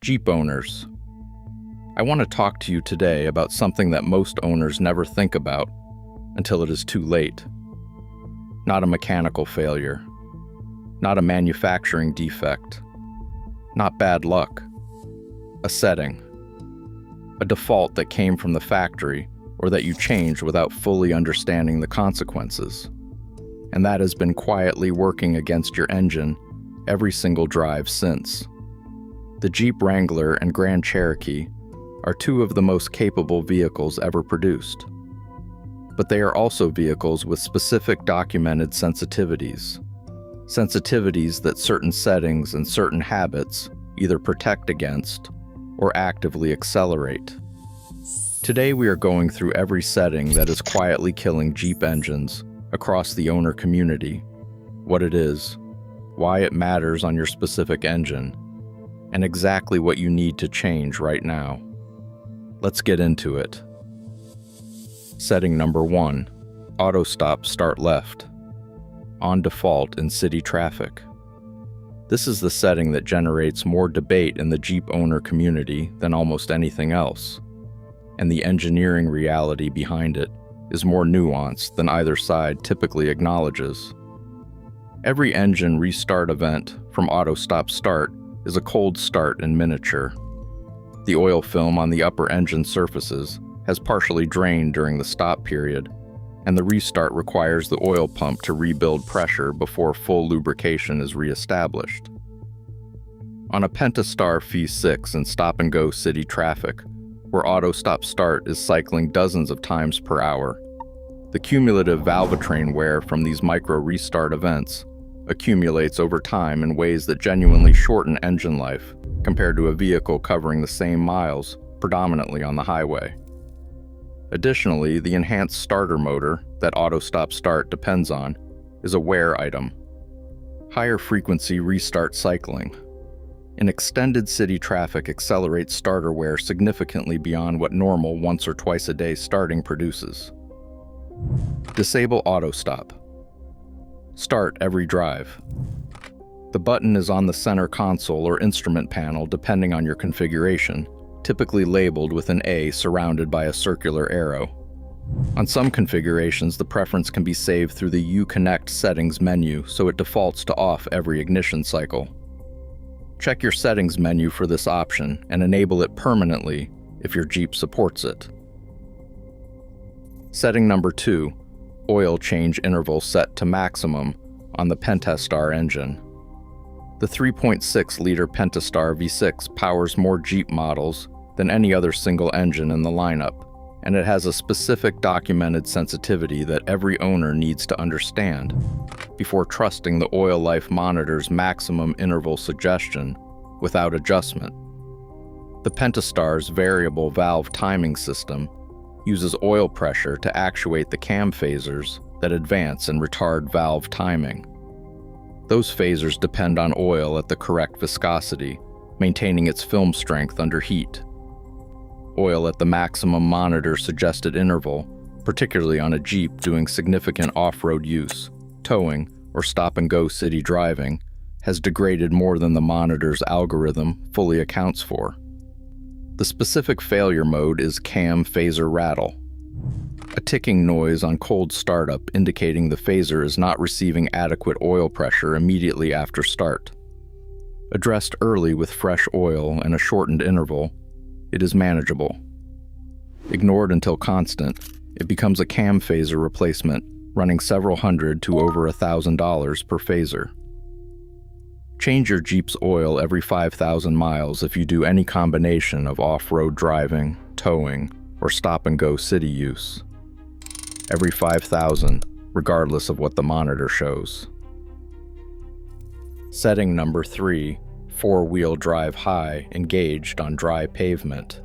Jeep owners. I want to talk to you today about something that most owners never think about until it is too late. Not a mechanical failure, not a manufacturing defect, not bad luck. A setting, a default that came from the factory or that you changed without fully understanding the consequences. And that has been quietly working against your engine every single drive since. The Jeep Wrangler and Grand Cherokee are two of the most capable vehicles ever produced. But they are also vehicles with specific documented sensitivities. Sensitivities that certain settings and certain habits either protect against or actively accelerate. Today we are going through every setting that is quietly killing Jeep engines across the owner community, what it is, why it matters on your specific engine, and exactly what you need to change right now. Let's get into it. Setting number 1, auto stop start left, on default in city traffic. This is the setting that generates more debate in the Jeep owner community than almost anything else, and the engineering reality behind it is more nuanced than either side typically acknowledges. Every engine restart event from auto stop start is a cold start in miniature. The oil film on the upper engine surfaces has partially drained during the stop period, and the restart requires the oil pump to rebuild pressure before full lubrication is reestablished. On a Pentastar V6 in stop-and-go city traffic, where auto stop start is cycling dozens of times per hour, the cumulative valvetrain wear from these micro restart events accumulates over time in ways that genuinely shorten engine life compared to a vehicle covering the same miles predominantly on the highway. Additionally, the enhanced starter motor that auto stop start depends on is a wear item. Higher frequency restart cycling. In extended city traffic accelerates starter wear significantly beyond what normal once or twice a day starting produces. Disable auto stop. Start every drive. The button is on the center console or instrument panel depending on your configuration, typically labeled with an A surrounded by a circular arrow. On some configurations, the preference can be saved through the U-Connect settings menu, so it defaults to off every ignition cycle. Check your settings menu for this option and enable it permanently if your Jeep supports it. Setting number 2, oil change interval set to maximum on the Pentastar engine. The 3.6-liter Pentastar V6 powers more Jeep models than any other single engine in the lineup, and it has a specific documented sensitivity that every owner needs to understand before trusting the oil life monitor's maximum interval suggestion without adjustment. The Pentastar's variable valve timing system uses oil pressure to actuate the cam phasers that advance and retard valve timing. Those phasers depend on oil at the correct viscosity, maintaining its film strength under heat. Oil at the maximum monitor suggested interval, particularly on a Jeep doing significant off-road use, towing, or stop-and-go city driving, has degraded more than the monitor's algorithm fully accounts for. The specific failure mode is cam phaser rattle, a ticking noise on cold startup indicating the phaser is not receiving adequate oil pressure immediately after start. Addressed early with fresh oil and a shortened interval, it is manageable. Ignored until constant, it becomes a cam phaser replacement, running several hundred to over $1,000 per phaser. Change your Jeep's oil every 5,000 miles if you do any combination of off-road driving, towing, or stop-and-go city use. Every 5,000, regardless of what the monitor shows. Setting number 3, four-wheel drive high engaged on dry pavement.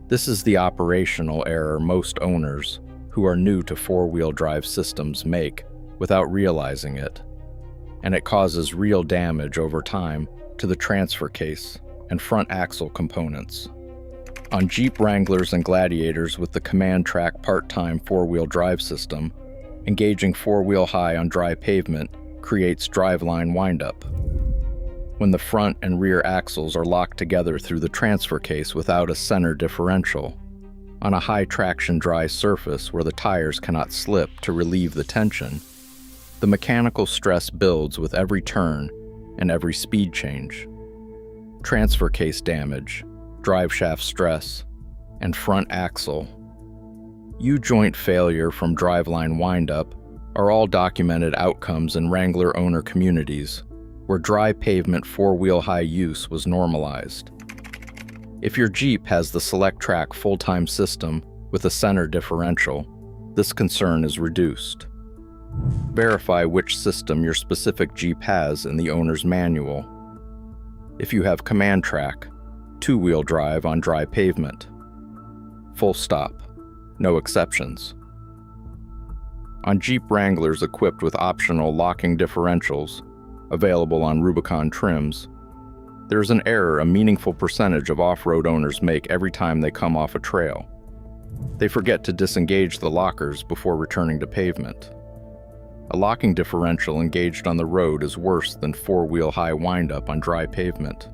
This is the operational error most owners who are new to four-wheel drive systems make without realizing it, and it causes real damage over time to the transfer case and front axle components. On Jeep Wranglers and Gladiators with the Command Track part-time four-wheel drive system, engaging four-wheel high on dry pavement creates driveline windup. when the front and rear axles are locked together through the transfer case without a center differential, on a high-traction dry surface where the tires cannot slip to relieve the tension, the mechanical stress builds with every turn and every speed change. Transfer case damage, driveshaft stress, and front axle, U-joint failure from driveline windup are all documented outcomes in Wrangler owner communities where dry pavement four-wheel high use was normalized. If your Jeep has the SelectTrack full-time system with a center differential, this concern is reduced. Verify which system your specific Jeep has in the owner's manual. If you have Command Track, two-wheel drive on dry pavement. Full stop. No exceptions. On Jeep Wranglers equipped with optional locking differentials, available on Rubicon trims, there is an error a meaningful percentage of off-road owners make every time they come off a trail. They forget to disengage the lockers before returning to pavement. A locking differential engaged on the road is worse than four-wheel high windup on dry pavement.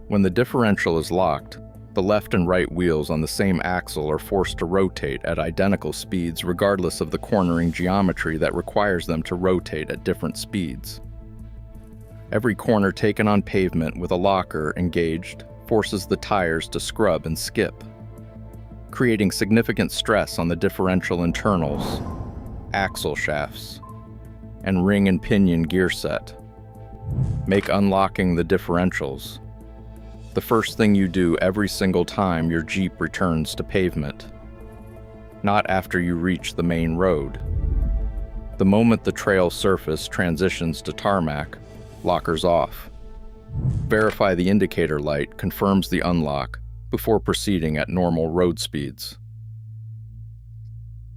When the differential is locked, the left and right wheels on the same axle are forced to rotate at identical speeds regardless of the cornering geometry that requires them to rotate at different speeds. Every corner taken on pavement with a locker engaged forces the tires to scrub and skip, creating significant stress on the differential internals, axle shafts, and ring and pinion gear set. Make unlocking the differentials the first thing you do every single time your Jeep returns to pavement, not after you reach the main road. The moment the trail surface transitions to tarmac, lockers off. Verify the indicator light confirms the unlock before proceeding at normal road speeds.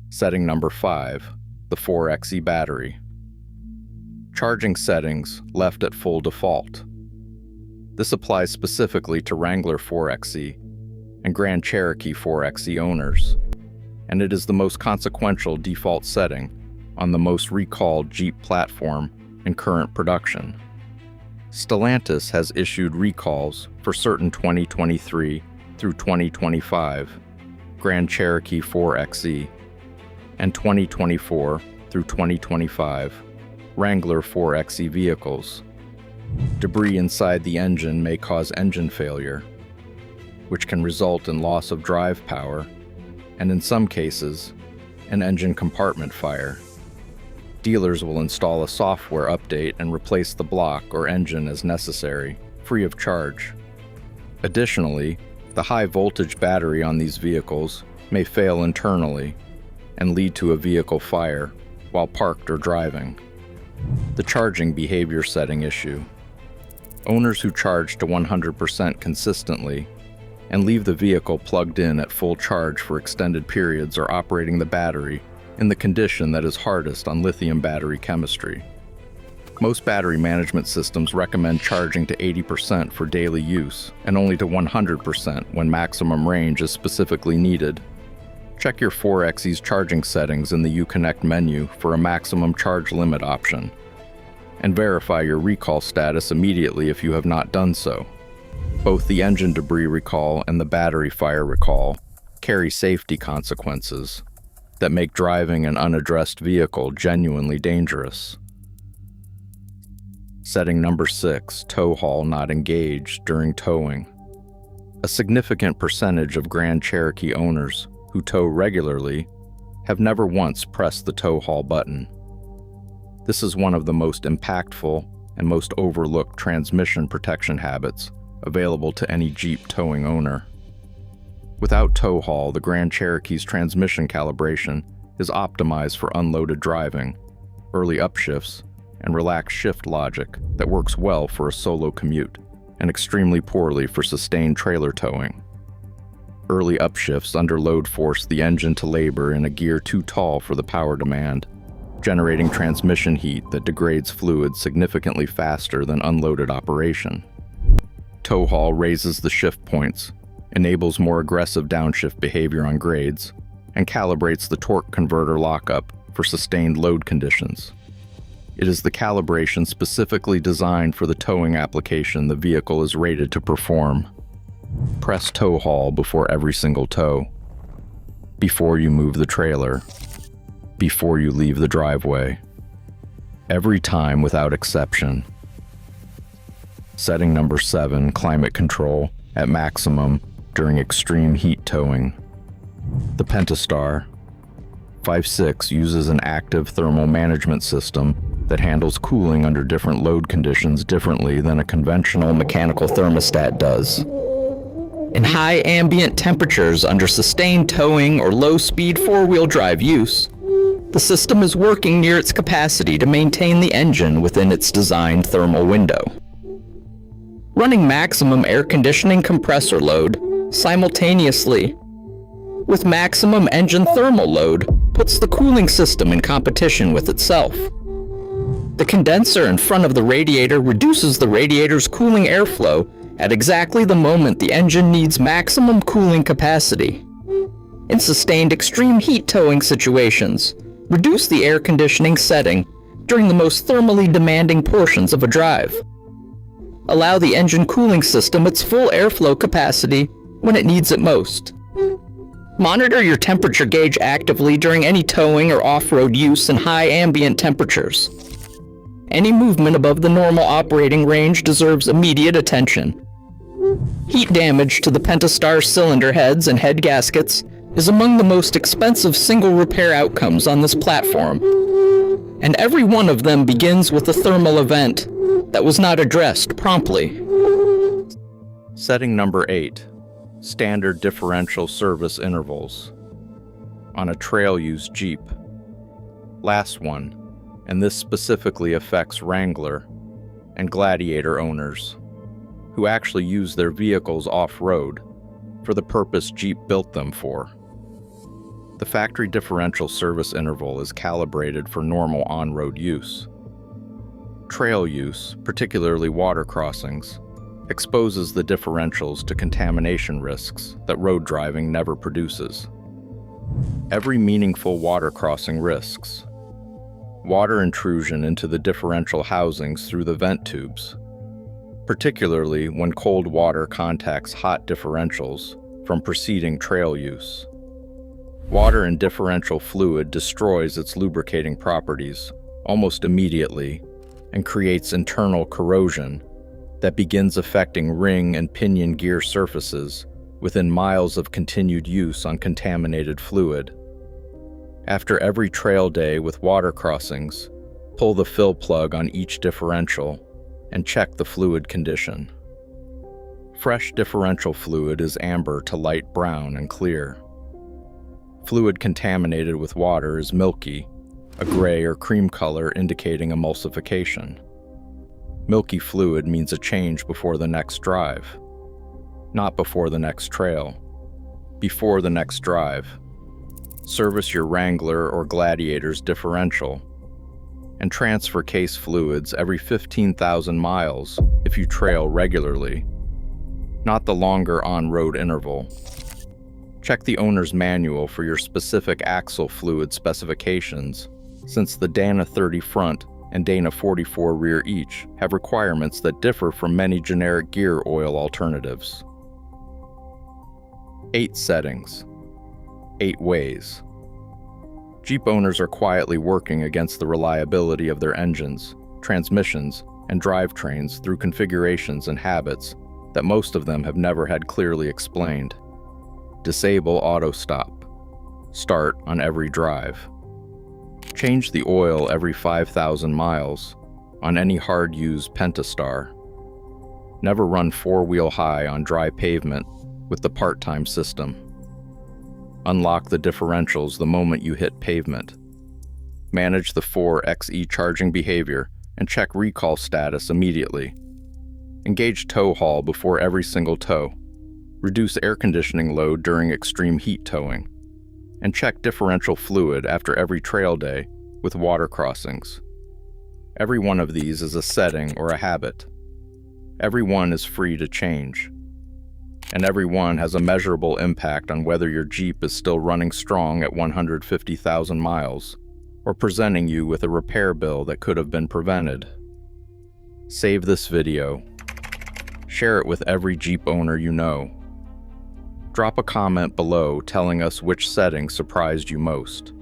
Setting number 5, the 4xe battery. Charging settings left at full default. This applies specifically to Wrangler 4xe and Grand Cherokee 4xe owners, and it is the most consequential default setting on the most recalled Jeep platform in current production. Stellantis has issued recalls for certain 2023 through 2025 Grand Cherokee 4xe and 2024 through 2025 Wrangler 4xe vehicles. Debris inside the engine may cause engine failure, which can result in loss of drive power, and in some cases, an engine compartment fire. Dealers will install a software update and replace the block or engine as necessary, free of charge. Additionally, the high voltage battery on these vehicles may fail internally and lead to a vehicle fire while parked or driving. The charging behavior setting issue. Owners who charge to 100% consistently and leave the vehicle plugged in at full charge for extended periods are operating the battery in the condition that is hardest on lithium battery chemistry. Most battery management systems recommend charging to 80% for daily use and only to 100% when maximum range is specifically needed. Check your 4xe's charging settings in the Uconnect menu for a maximum charge limit option, and verify your recall status immediately if you have not done so. Both the engine debris recall and the battery fire recall carry safety consequences that make driving an unaddressed vehicle genuinely dangerous. Setting number 6, tow haul not engaged during towing. A significant percentage of Grand Cherokee owners who tow regularly have never once pressed the tow haul button. This is one of the most impactful and most overlooked transmission protection habits available to any Jeep towing owner. Without tow haul, the Grand Cherokee's transmission calibration is optimized for unloaded driving, early upshifts, and relaxed shift logic that works well for a solo commute and extremely poorly for sustained trailer towing. Early upshifts underload force the engine to labor in a gear too tall for the power demand, generating transmission heat that degrades fluid significantly faster than unloaded operation. Tow haul raises the shift points, enables more aggressive downshift behavior on grades, and calibrates the torque converter lockup for sustained load conditions. It is the calibration specifically designed for the towing application the vehicle is rated to perform. Press tow haul before every single tow. Before you move the trailer. Before you leave the driveway. Every time without exception. Setting number 7, climate control at maximum during extreme heat towing. The Pentastar 5.6 uses an active thermal management system that handles cooling under different load conditions differently than a conventional mechanical thermostat does. In high ambient temperatures under sustained towing or low-speed four-wheel drive use, the system is working near its capacity to maintain the engine within its designed thermal window. Running maximum air conditioning compressor load simultaneously with maximum engine thermal load puts the cooling system in competition with itself. The condenser in front of the radiator reduces the radiator's cooling airflow at exactly the moment the engine needs maximum cooling capacity. In sustained extreme heat towing situations, reduce the air conditioning setting during the most thermally demanding portions of a drive. Allow the engine cooling system its full airflow capacity when it needs it most. Monitor your temperature gauge actively during any towing or off-road use in high ambient temperatures. Any movement above the normal operating range deserves immediate attention. Heat damage to the Pentastar cylinder heads and head gaskets is among the most expensive single repair outcomes on this platform, and every one of them begins with a thermal event that was not addressed promptly. Setting number 8, standard differential service intervals. On a trail-use Jeep. Last one, and this specifically affects Wrangler and Gladiator owners, who actually use their vehicles off-road for the purpose Jeep built them for. The factory differential service interval is calibrated for normal on-road use. Trail use, particularly water crossings, exposes the differentials to contamination risks that road driving never produces. Every meaningful water crossing risks water intrusion into the differential housings through the vent tubes, particularly when cold water contacts hot differentials from preceding trail use. Water in differential fluid destroys its lubricating properties almost immediately and creates internal corrosion that begins affecting ring and pinion gear surfaces within miles of continued use on contaminated fluid. After every trail day with water crossings, pull the fill plug on each differential and check the fluid condition. Fresh differential fluid is amber to light brown and clear. Fluid contaminated with water is milky, a gray or cream color indicating emulsification. Milky fluid means a change before the next drive, not before the next trail, before the next drive. Service your Wrangler or Gladiator's differential, and transfer case fluids every 15,000 miles if you trail regularly, not the longer on-road interval. Check the owner's manual for your specific axle fluid specifications, since the Dana 30 front and Dana 44 rear each have requirements that differ from many generic gear oil alternatives. 8 settings. 8 ways. Jeep owners are quietly working against the reliability of their engines, transmissions, and drivetrains through configurations and habits that most of them have never had clearly explained. Disable auto stop. Start on every drive. Change the oil every 5,000 miles on any hard-used Pentastar. Never run four-wheel high on dry pavement with the part-time system. Unlock the differentials the moment you hit pavement. Manage the 4xe charging behavior and check recall status immediately. Engage tow haul before every single tow. Reduce air conditioning load during extreme heat towing. And check differential fluid after every trail day with water crossings. Every one of these is a setting or a habit. Every one is free to change. And every one has a measurable impact on whether your Jeep is still running strong at 150,000 miles or presenting you with a repair bill that could have been prevented. Save this video. Share it with every Jeep owner you know. Drop a comment below telling us which setting surprised you most,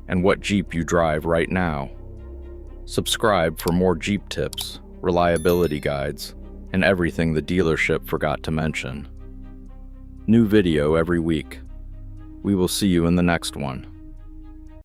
and what Jeep you drive right now. Subscribe for more Jeep tips, reliability guides, and everything the dealership forgot to mention. New video every week. We will see you in the next one.